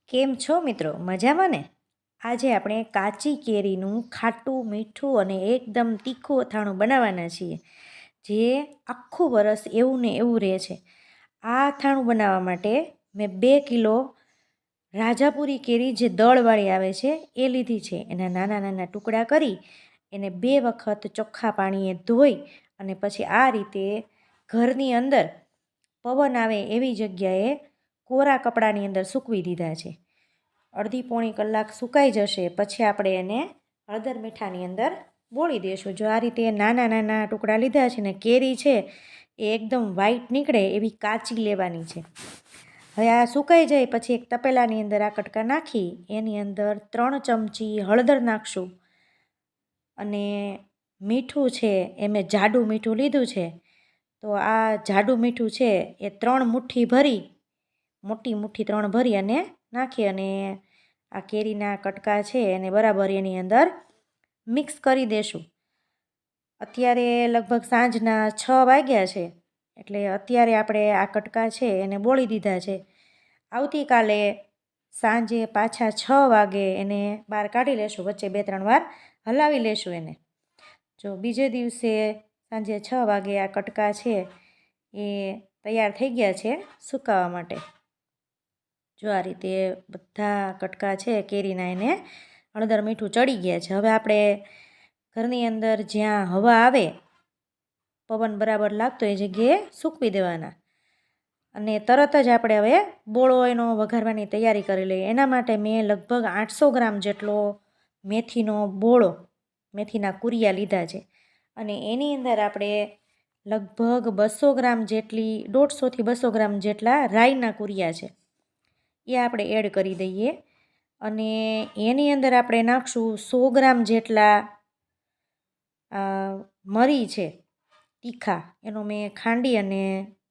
કેમ છો મિત્રો? મજામાં ને? આજે આપણે કાચી કેરીનું ખાટું મીઠું અને એકદમ તીખું અથાણું બનાવવાના છીએ, જે આખું વરસ એવું ને એવું રહે છે. આ અથાણું બનાવવા માટે મેં 2 કિલો રાજાપુરી કેરી જે દળવાળી આવે છે એ લીધી છે. એના નાના નાના ટુકડા કરી એને 2 વખત ચોખ્ખા પાણીએ ધોઈ અને પછી આ રીતે ઘરની અંદર પવન આવે એવી જગ્યાએ કોરા કપડાની અંદર સૂકવી દીધા છે. અડધી પોણી કલાક સુકાઈ જશે પછી આપણે એને હળદર મીઠાની અંદર બોળી દઈશું. જો આ રીતે નાના નાના ટુકડા લીધા છે ને કેરી છે એ એકદમ વ્હાઈટ નીકળે એવી કાચી લેવાની છે. હવે આ સુકાઈ જાય પછી એક તપેલાની અંદર આ કટકા નાખી એની અંદર 3 ચમચી હળદર નાખશું અને મીઠું છે એ મેં જાડું મીઠું લીધું છે. તો આ જાડું મીઠું છે એ 3 મુઠ્ઠી ભરી મોટી મુઠ્ઠી 3 ભરી અને નાખી અને આ કેરીના કટકા છે એને બરાબર એની અંદર મિક્સ કરી દેશું. અત્યારે લગભગ સાંજના 6 વાગ્યા છે એટલે અત્યારે આપણે આ કટકા છે એને બોળી દીધા છે. આવતીકાલે સાંજે પાછા 6 વાગે એને બહાર કાઢી લેશું, વચ્ચે 2-3 વાર હલાવી લેશું એને. જો બીજે દિવસે સાંજે 6 વાગે આ કટકા છે એ તૈયાર થઈ ગયા છે સુકાવવા માટે. જો આ રીતે બધા કટકા છે કેરીના એને હળદર મીઠું ચડી ગયા છે. હવે આપણે ઘરની અંદર જ્યાં હવા આવે પવન બરાબર લાગતો એ જગ્યાએ સૂકવી દેવાના અને તરત જ આપણે હવે બોળો એનો વઘારવાની તૈયારી કરી લઈએ. એના માટે મેં લગભગ 800 ગ્રામ જેટલો મેથીનો બોળો, મેથીના કુરિયા લીધા છે અને એની અંદર આપણે લગભગ 200 ગ્રામ જેટલી 150થી 200 ગ્રામ જેટલા રાઈના કુરિયા છે એ આપણે એડ કરી દઈએ અને એની અંદર આપણે નાખશું 100 ગ્રામ જેટલા મરી છે તીખા, એનો મેં ખાંડી અને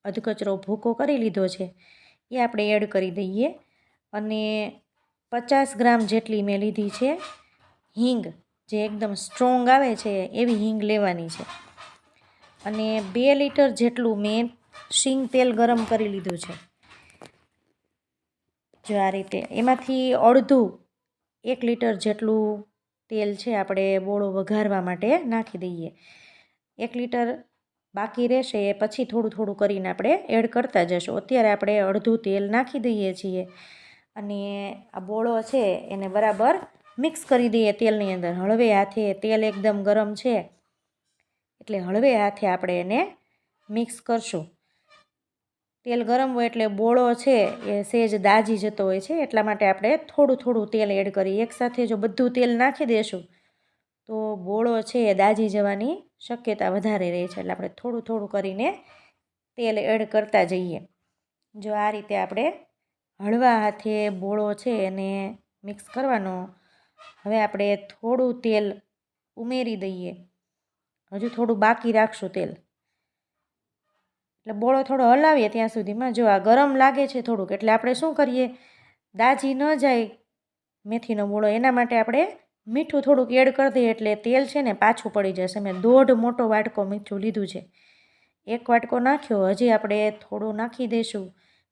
અધકચરો ભૂકો કરી લીધો છે એ આપણે એડ કરી દઈએ અને 50 ગ્રામ જેટલી મેં લીધી છે હિંગ, જે એકદમ સ્ટ્રોંગ આવે છે એવી હિંગ લેવાની છે અને 2 લીટર જેટલું મેં શીંગ તેલ ગરમ કરી લીધું છે. જો આ રીતે એમાંથી અડધું 1 લીટર જેટલું તેલ છે આપણે બોળો વઘારવા માટે નાખી દઈએ. 1 લીટર બાકી રહેશે એ પછી થોડું થોડું કરીને આપણે એડ કરતા જશું. અત્યારે આપણે અડધું તેલ નાખી દઈએ છીએ અને આ બોળો છે એને બરાબર મિક્સ કરી દઈએ તેલની અંદર. હળવે હાથે, તેલ એકદમ ગરમ છે એટલે હળવે હાથે આપણે એને મિક્સ કરશું. તેલ ગરમ હોય એટલે બોળો છે એ સહેજ દાજી જતો હોય છે, એટલા માટે આપણે થોડું થોડું તેલ એડ કરીએ. એકસાથે જો બધું તેલ નાખી દઈશું તો બોળો છે એ દાજી જવાની શક્યતા વધારે રહે છે, એટલે આપણે થોડું થોડું કરીને તેલ એડ કરતા જઈએ. જો આ રીતે આપણે હળવા હાથે બોળો છે એને મિક્સ કરવાનો. હવે આપણે થોડું તેલ ઉમેરી દઈએ, હજુ થોડું બાકી રાખશું તેલ, એટલે બોળો થોડો હલાવીએ ત્યાં સુધીમાં. જો આ ગરમ લાગે છે થોડુંક, એટલે આપણે શું કરીએ, દાજી ન જાય મેથીનો બોળો એના માટે આપણે મીઠું થોડુંક એડ કરી દઈએ એટલે તેલ છે ને પાછું પડી જશે. મેં 1.5 મોટો વાટકો મીઠું લીધું છે, 1 વાટકો નાખ્યો. હજી આપણે થોડું નાખી દઈશું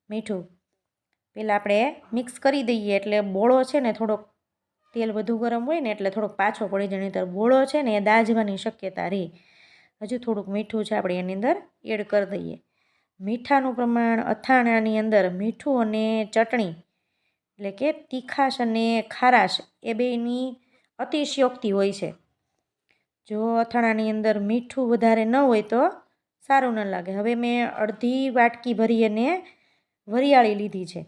મીઠું. પહેલાં આપણે મિક્સ કરી દઈએ એટલે બોળો છે ને થોડોક તેલ વધુ ગરમ હોય ને એટલે થોડોક પાછો પડી જાય, નહીંતર બોળો છે ને એ દાજવાની શક્યતા રહે. હજુ થોડુંક મીઠું છે આપણે એની અંદર એડ કરી દઈએ. મીઠાનું પ્રમાણ અથાણાની અંદર મીઠું અને ચટણી એટલે કે તીખાશ અને ખારાશ એ બેની અતિશયોક્તિ હોય છે. જો અથાણાની અંદર મીઠું વધારે ન હોય તો સારું ન લાગે. હવે મેં અડધી વાટકી ભરી અને વરિયાળી લીધી છે,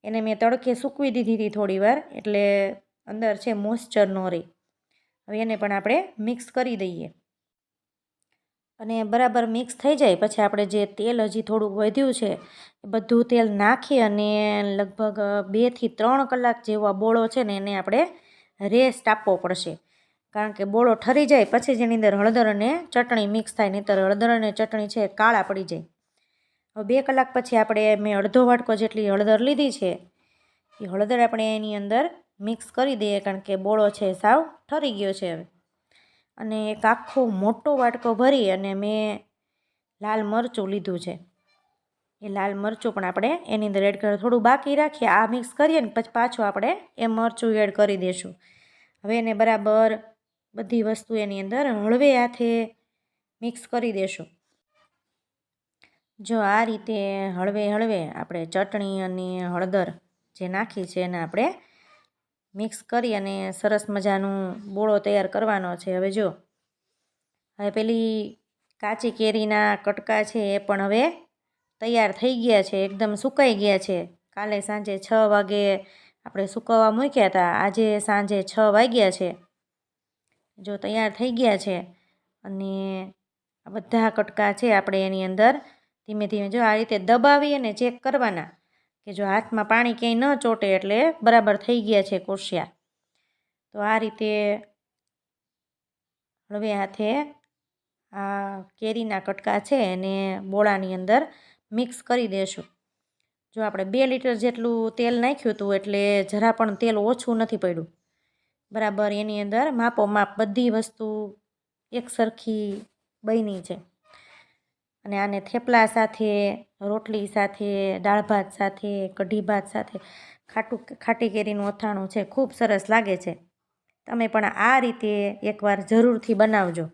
એને મેં તડકે સૂકવી દીધી હતી થોડી વાર એટલે અંદર છે મોઇસ્ચર ન રહે. હવે એને પણ આપણે મિક્સ કરી દઈએ અને બરાબર મિક્સ થઈ જાય પછી આપણે જે તેલ હજી થોડુંક વધ્યું છે એ બધું તેલ નાખી અને લગભગ 2 થી 3 કલાક જેવો બોળો છે ને એને આપણે રેસ્ટ આપવો પડશે, કારણ કે બોળો ઠરી જાય પછી જ એની અંદર હળદર અને ચટણી મિક્સ થાય, નહીંતર હળદર અને ચટણી છે કાળા પડી જાય. હવે 2 કલાક પછી આપણે મેં અડધો વાટકો જેટલી હળદર લીધી છે એ હળદર આપણે એની અંદર મિક્સ કરી દઈએ, કારણ કે બોળો છે સાવ ઠરી ગયો છે હવે. અને એક આખો મોટો વાટકો ભરી અને મેં લાલ મરચું લીધું છે એ લાલ મરચું પણ આપણે એની અંદર એડ કરીએ. થોડું બાકી રાખીએ, આ મિક્સ કરીએ ને પછી પાછું આપણે એ મરચું એડ કરી દઈશું. હવે એને બરાબર બધી વસ્તુ એની અંદર હળવે હાથે મિક્સ કરી દઈશું. જો આ રીતે હળવે હળવે આપણે ચટણી અને હળદર જે નાખી છે એને આપણે મિક્સ કરી અને સરસ મજાનું બોળો તૈયાર કરવાનો છે. હવે જો હવે પેલી કાચી કેરીના કટકા છે એ પણ હવે તૈયાર થઈ ગયા છે, એકદમ સુકાઈ ગયા છે. કાલે સાંજે 6 વાગે આપણે સુકવવા મૂક્યા હતા, આજે સાંજે 6 વાગ્યા છે. જો તૈયાર થઈ ગયા છે અને આ બધા કટકા છે આપણે એની અંદર ધીમે ધીમે જો આ રીતે દબાવી અને ચેક કરવાના કે જો હાથમાં પાણી ક્યાંય ન ચોટે એટલે બરાબર થઈ ગયા છે કોશિયા. તો આ રીતે હળવે હાથે આ કેરીના કટકા છે એને બોળાની અંદર મિક્સ કરી દઈશું. જો આપણે 2 લીટર જેટલું તેલ નાખ્યું હતું એટલે જરા પણ તેલ ઓછું નથી પડ્યું. બરાબર એની અંદર માપોમાપ બધી વસ્તુ એકસરખી બની છે. અને આને થેપલા સાથે, રોટલી સાથે, દાળ ભાત સાથે, કઢી ભાત સાથે ખાટી કેરીનું અથાણું છે, ખૂબ સરસ લાગે છે. તમે પણ આ રીતે એકવાર જરૂરથી બનાવજો.